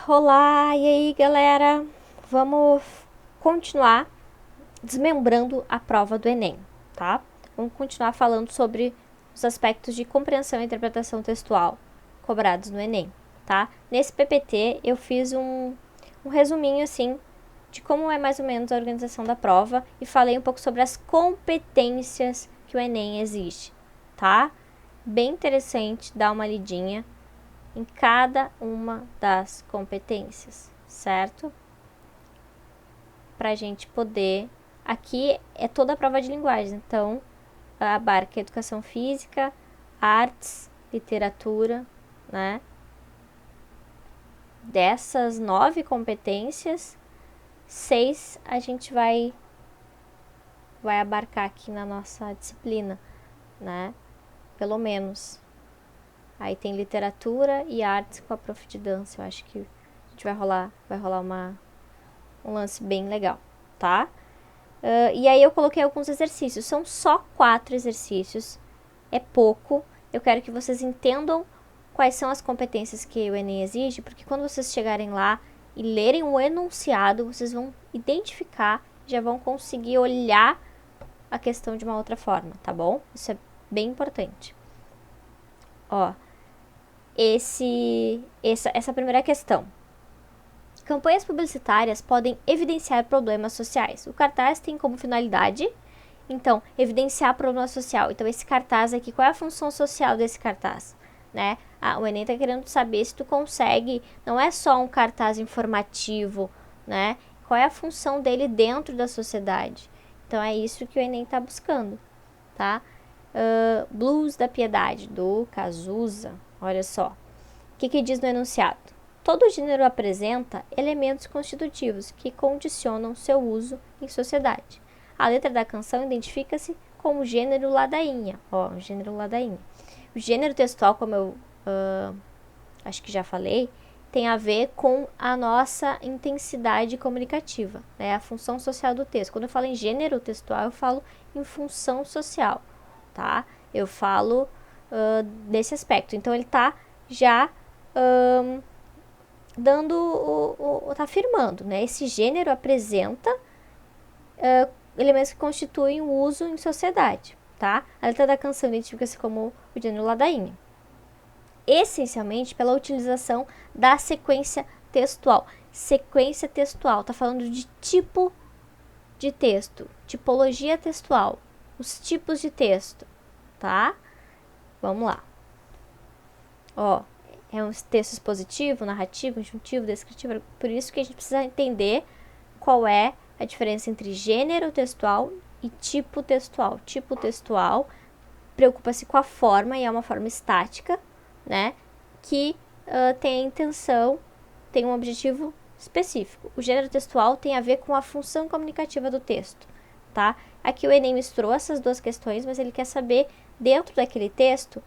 Olá, e aí galera? Vamos continuar desmembrando a prova do Enem, tá? Vamos continuar falando sobre os aspectos de compreensão e interpretação textual cobrados no Enem, tá? Nesse PPT eu fiz um resuminho assim de como é mais ou menos a organização da prova e falei um pouco sobre as competências que o Enem exige, tá? Bem interessante dar uma lidinha em cada uma das competências, certo? Para a gente poder... Aqui é toda a prova de linguagem, então abarca educação física, artes, literatura, né? Dessas 9 competências, 6 a gente vai abarcar aqui na nossa disciplina, né? Pelo menos. Aí tem literatura e artes com a prof de dança. Eu acho que a gente vai rolar um lance bem legal, tá? E aí eu coloquei alguns exercícios. São só 4 exercícios. É pouco. Eu quero que vocês entendam quais são as competências que o Enem exige, porque quando vocês chegarem lá e lerem o enunciado, vocês vão identificar, já vão conseguir olhar a questão de uma outra forma, tá bom? Isso é bem importante. Ó, essa primeira questão. Campanhas publicitárias podem evidenciar problemas sociais. O cartaz tem como finalidade, então, evidenciar problema social. Então, esse cartaz aqui, qual é a função social desse cartaz? Né? O Enem está querendo saber se tu consegue, não é só um cartaz informativo, né? Qual é a função dele dentro da sociedade? Então, é isso que o Enem está buscando, tá? Blues da Piedade, do Cazuza. Olha só. O que diz no enunciado? Todo gênero apresenta elementos constitutivos que condicionam seu uso em sociedade. A letra da canção identifica-se como gênero ladainha. Ó, gênero ladainha. O gênero textual, como eu acho que já falei, tem a ver com a nossa intensidade comunicativa, né? A função social do texto. Quando eu falo em gênero textual, eu falo em função social, tá? Eu falo desse aspecto. Então, ele tá já tá afirmando, né? Esse gênero apresenta elementos que constituem o uso em sociedade, tá? A letra da canção identifica-se como o gênero ladainha. Essencialmente pela utilização da sequência textual. Sequência textual, tá falando de tipo de texto, tipologia textual, os tipos de texto, tá? Vamos lá. Ó, é um texto expositivo, narrativo, conjuntivo, descritivo, por isso que a gente precisa entender qual é a diferença entre gênero textual e tipo textual. Tipo textual preocupa-se com a forma e é uma forma estática, né? Que tem a intenção, tem um objetivo específico. O gênero textual tem a ver com a função comunicativa do texto, tá? Aqui o Enem misturou essas duas questões, mas ele quer saber, dentro daquele texto,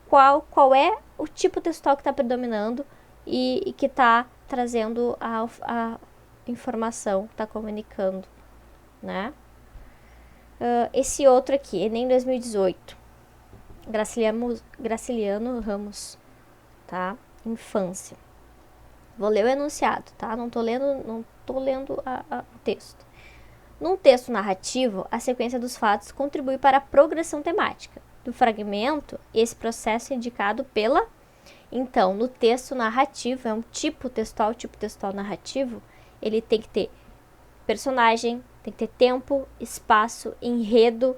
qual é o tipo textual que está predominando e que está trazendo a informação, está comunicando, né? Esse outro aqui, Enem 2018, Graciliano Ramos, tá? Infância. Vou ler o enunciado, tá? Não tô lendo o texto. Num texto narrativo, a sequência dos fatos contribui para a progressão temática. Do fragmento, esse processo é indicado pela... Então, no texto narrativo, é um tipo textual narrativo, ele tem que ter personagem, tem que ter tempo, espaço, enredo,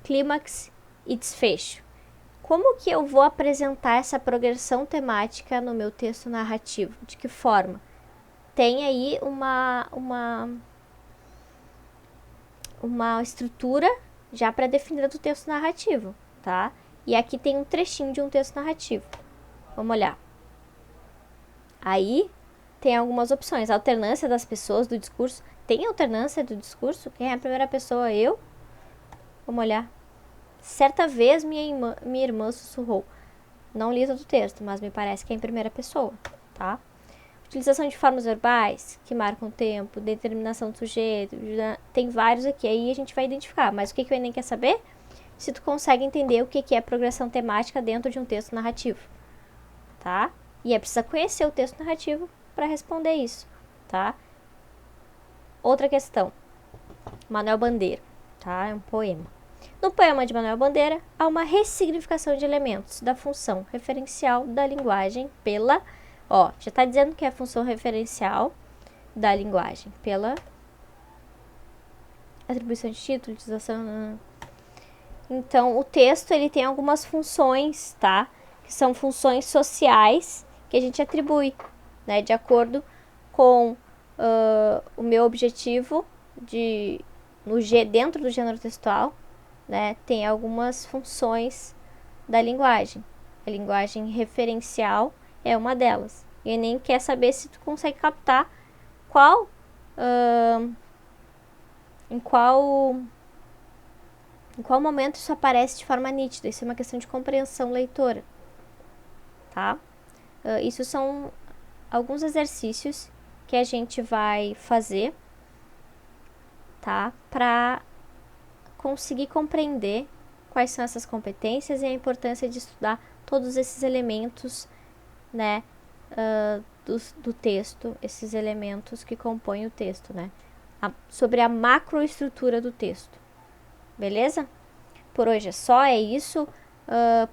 clímax e desfecho. Como que eu vou apresentar essa progressão temática no meu texto narrativo? De que forma? Tem aí uma estrutura já pré-definida do texto narrativo, tá? E aqui tem um trechinho de um texto narrativo. Vamos olhar. Aí tem algumas opções. Alternância das pessoas, do discurso. Tem alternância do discurso? Quem é a primeira pessoa? Eu? Vamos olhar. Certa vez minha irmã sussurrou. Não li todo o texto, mas me parece que é em primeira pessoa, tá? Utilização de formas verbais que marcam o tempo, determinação do sujeito, tem vários aqui, aí a gente vai identificar. Mas o que o Enem quer saber? Se tu consegue entender o que é progressão temática dentro de um texto narrativo, tá? E é preciso conhecer o texto narrativo para responder isso, tá? Outra questão. Manuel Bandeira, tá? É um poema. No poema de Manuel Bandeira, há uma ressignificação de elementos da função referencial da linguagem pela... Ó, já está dizendo que é a função referencial da linguagem pela atribuição de título, utilização... Então, o texto, ele tem algumas funções, tá? Que são funções sociais que a gente atribui, né? De acordo com o meu objetivo dentro do gênero textual, né? Tem algumas funções da linguagem. A linguagem referencial é uma delas. E o Enem quer saber se tu consegue captar em qual momento isso aparece de forma nítida. Isso é uma questão de compreensão leitora, tá? Isso são alguns exercícios que a gente vai fazer, tá? Para conseguir compreender quais são essas competências e a importância de estudar todos esses elementos, né? Do texto, esses elementos que compõem o texto, né? Sobre a macroestrutura do texto. Beleza? Por hoje é só, é isso.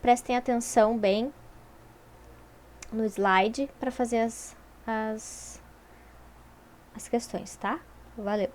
Prestem atenção bem no slide para fazer as questões, tá? Valeu!